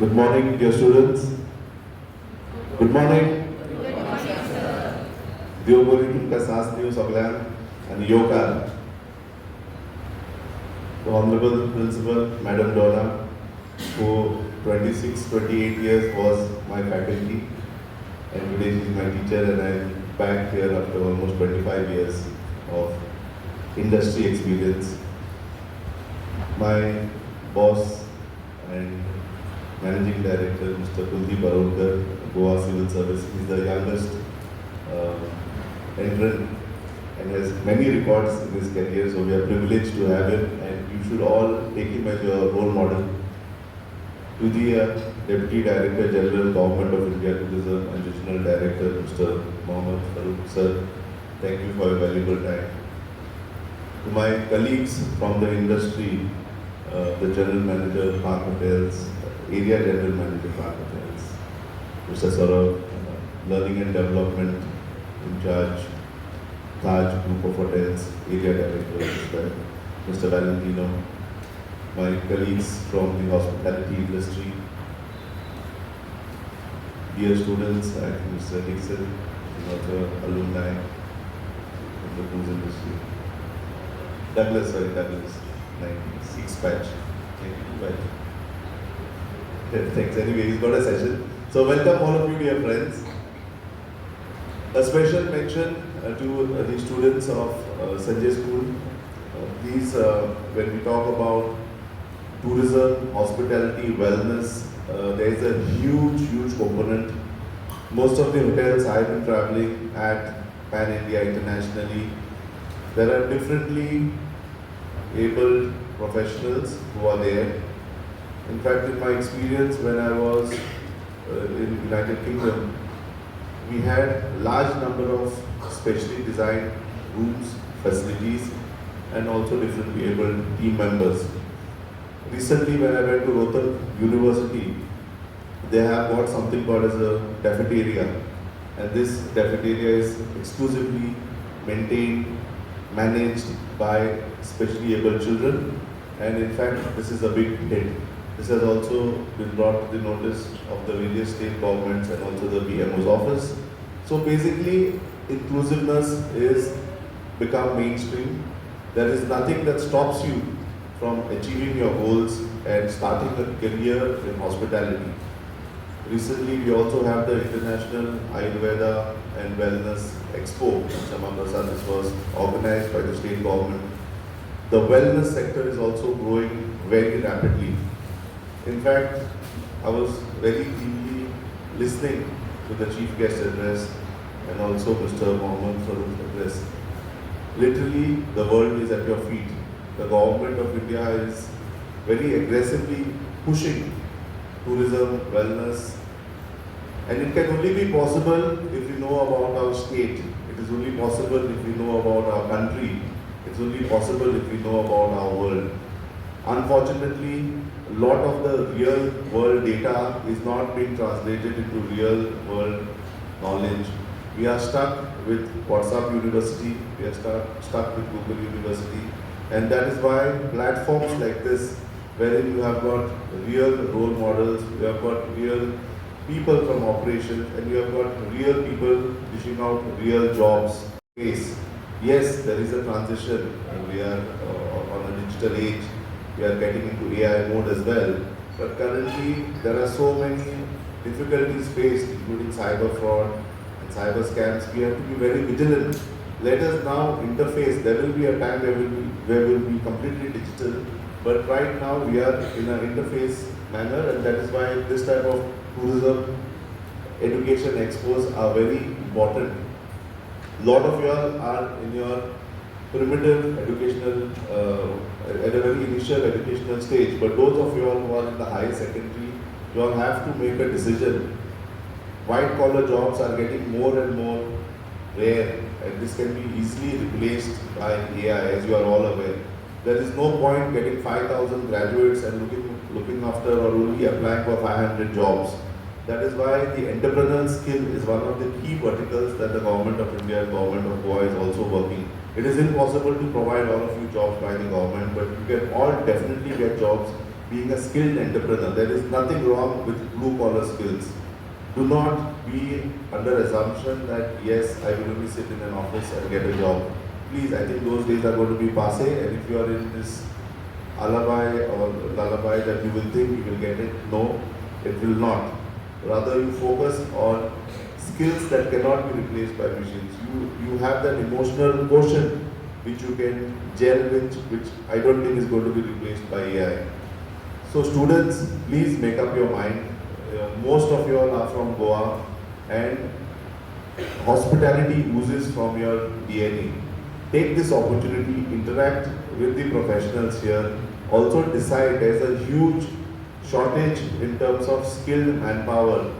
Good morning, dear students. Good morning. देव बरी तुमकां सांस दिवं सगळ्यांक आनी येवकार. The Honorable Principal, Madam Donna, who 26, 28 years was my faculty, and today she is my teacher, and I am back here after almost 25 years of industry experience. My boss and Managing Director, Mr. Kuldeep Barodkar, Goa Civil Service, he is the youngest entrant and has many records in his career, so we are privileged to have him, and you should all take him as your role model. To the Deputy Director General, Government of India Tourism and Regional Director, Mr. Mohammed Farooq sir, thank you for your valuable time. To my colleagues from the industry, the General Manager, Park Hotels, Area General Manager, Park Hotels, Mr. Saurav, Learning and Development in charge, Taj Group of Hotels, Area Director, Mr. Valentino, my colleagues from the hospitality industry, dear students, I think Mr. Dixon, and also alumni from the cruise industry. Douglas, 96 batch, 92 batch. Thanks. Anyway, he's got a session. So welcome all of you, dear friends. A special mention to the students of Sanjay School. These, when we talk about tourism, hospitality, wellness, there is a huge component. Most of the hotels I have been traveling at pan-India, internationally, there are differently able professionals who are there. In fact, in my experience when I was in United Kingdom, we had large number of specially designed rooms, facilities, and also differently able team members. Recently, when I went to Rohtak University, they have got something called as a cafeteria, and this cafeteria is exclusively maintained, managed by specially able children, and in fact, this is a big hit. This has also been brought to the notice of the various state governments and also the BMO's office. So basically, inclusiveness is become mainstream. There is nothing that stops you from achieving your goals and starting a career in hospitality. Recently, we also have the International Ayurveda and Wellness Expo, Prasad. This was organized by the state government. The wellness sector is also growing very rapidly. In fact, I was very deeply listening to the chief guest address and also Mr. Mohammed Farooq's address. Literally, the world is at your feet. The government of India is very aggressively pushing tourism, wellness, and it can only be possible if we know about our state. It is only possible if we know about our country. It's only possible if we know about our world. Unfortunately, a lot of the real world data is not being translated into real world knowledge. We are stuck with WhatsApp University, we are stuck with Google University, and that is why platforms like this, wherein you have got real role models, you have got real people from operations, and you have got real people dishing out real jobs. Yes, there is a transition, and we are on a digital age. We are getting into AI mode as well, but currently there are so many difficulties faced, including cyber fraud and cyber scams. We have to be very vigilant. Let us now interface. There will be a time where we will be completely digital, but right now we are in an interface manner, and that is why this type of tourism education expos are very important. A lot of you all are in your primitive educational, at a very initial educational stage, but those of you all who are in the higher secondary, you all have to make a decision. White collar jobs are getting more and more rare, and this can be easily replaced by AI, as you are all aware. There is no point getting 5,000 graduates and looking after or only applying for 500 jobs. That is why the entrepreneurial skill is one of the key verticals that the Government of India and Government of Goa is also working. It is impossible to provide all of you jobs by the government, but you can all definitely get jobs being a skilled entrepreneur. There is nothing wrong with blue collar skills. Do not be under assumption that yes, I will only sit in an office and get a job. Please, I think those days are going to be passé, and if you are in this alibi or lullaby that you will think you will get it, no, it will not. Rather, you focus on skills that cannot be replaced by machines. You have that emotional quotient which you can gel with, which I don't think is going to be replaced by AI. So students, please make up your mind. Most of you all are from Goa, and hospitality oozes from your DNA. Take this opportunity, interact with the professionals here. Also decide there's a huge shortage in terms of skilled manpower.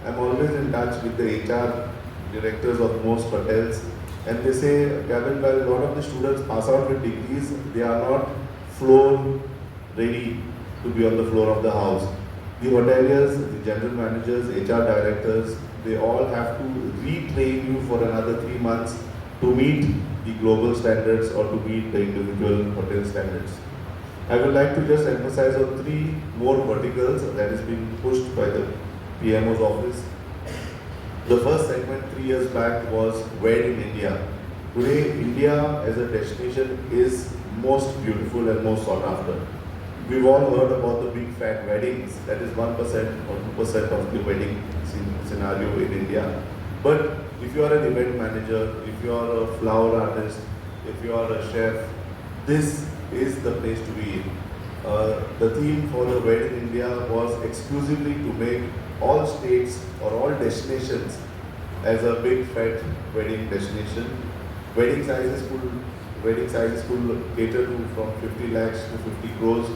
I'm always in touch with the HR directors of most hotels, and they say, Gavin, while a lot of the students pass out with degrees, they are not floor ready to be on the floor of the house. The hoteliers, the general managers, HR directors, they all have to retrain you for another 3 months to meet the global standards or to meet the individual hotel standards. I would like to just emphasize on 3 more verticals that is being pushed by the PMO's office. The first segment 3 years back was Wed in India. Today, India as a destination is most beautiful and most sought after. We've all heard about the big fat weddings, that is 1% or 2% of the wedding scenario in India. But if you are an event manager, if you are a flower artist, if you are a chef, this is the place to be in. The theme for the Wedding in India was exclusively to make all states or all destinations as a big fat wedding destination. Wedding sizes could cater to from 50 lakhs to 50 crores.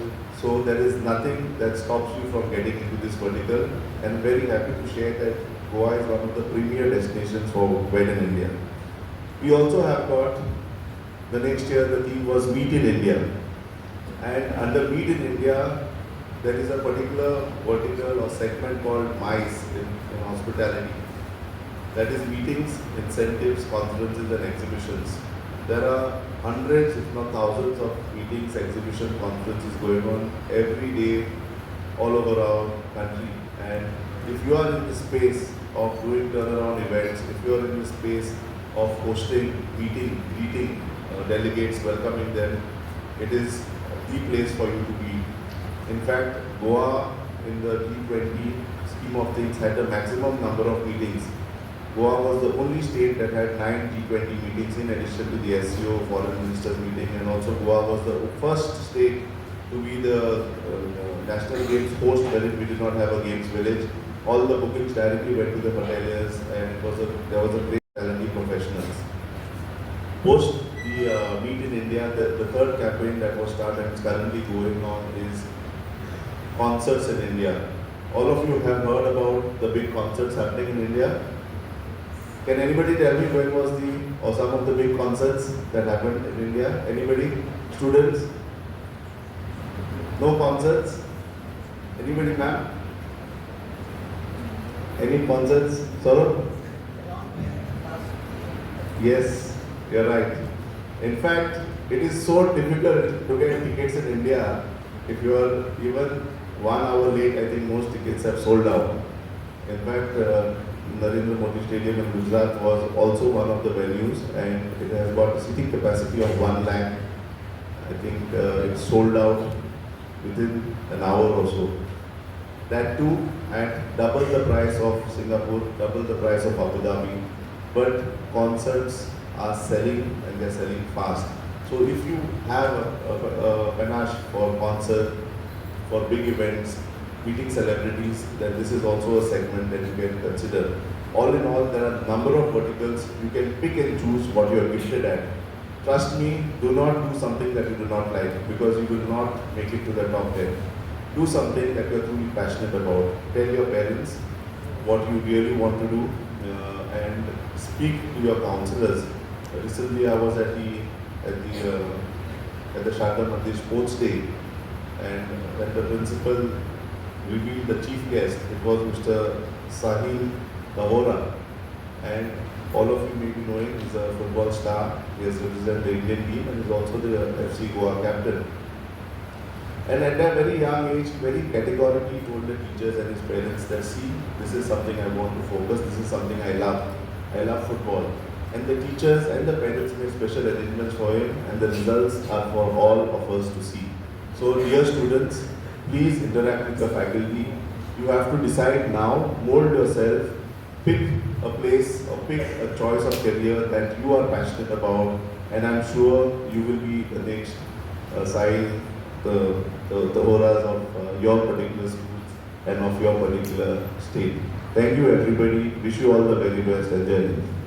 So there is nothing that stops you from getting into this vertical. And I'm very happy to share that Goa is one of the premier destinations for Wedding in India. We also have got, the next year the theme was Meet in India. And under Meet in India, there is a particular vertical or segment called MICE in hospitality. That is meetings, incentives, conferences and exhibitions. There are hundreds, if not thousands of meetings, exhibition, conferences going on every day all over our country. And if you are in the space of doing turnaround events, if you are in the space of hosting, meeting, greeting delegates, welcoming them, it is the place for you to be. In fact, Goa in the G20 scheme of things had the maximum number of meetings. Goa was the only state that had 9 G20 meetings in addition to the SCO foreign ministers meeting, and also Goa was the first state to be the national games host wherein we did not have a games village. All the bookings directly went to the hoteliers, and there was a great talented professionals. Post the Meet in India, the third campaign that was started and is currently going on is concerts in India. All of you have heard about the big concerts happening in India. Can anybody tell me when was some of the big concerts that happened in India? Anybody? Students? No concerts? Anybody, ma'am? Any concerts? Sorrow? Yes, you're right. In fact, it is so difficult to get tickets in India. If you are even 1 hour late, I think most tickets have sold out. In fact, Narendra Modi Stadium in Gujarat was also one of the venues, and it has got a seating capacity of 1 lakh. I think it sold out within an hour or so. That too at double the price of Singapore, double the price of Abu Dhabi. But concerts are selling, and they're selling fast. So if you have a panache for concert, for big events, meeting celebrities, then this is also a segment that you can consider. All in all, there are a number of verticals. You can pick and choose what you are gifted at. Trust me, do not do something that you do not like, because you will not make it to the top 10. Do something that you are truly passionate about. Tell your parents what you really want to do, and speak to your counselors. Recently, I was at the Sharda Mandir Sports Day, and when the principal revealed the chief guest, it was Mr. Sahil Kahora, and all of you may be knowing he's a football star. He has represented the Indian team and is also the FC Goa captain. And at a very young age, very categorically told the teachers and his parents that, see, this is something I want to focus, this is something I love. I love football. And the teachers and the parents made special arrangements for him, and the results are for all of us to see. So dear students, please interact with the faculty. You have to decide now, mold yourself, pick a place or pick a choice of career that you are passionate about, and I'm sure you will be the next sign the auras of your particular schools and of your particular state. Thank you everybody. Wish you all the very best. Enjoy.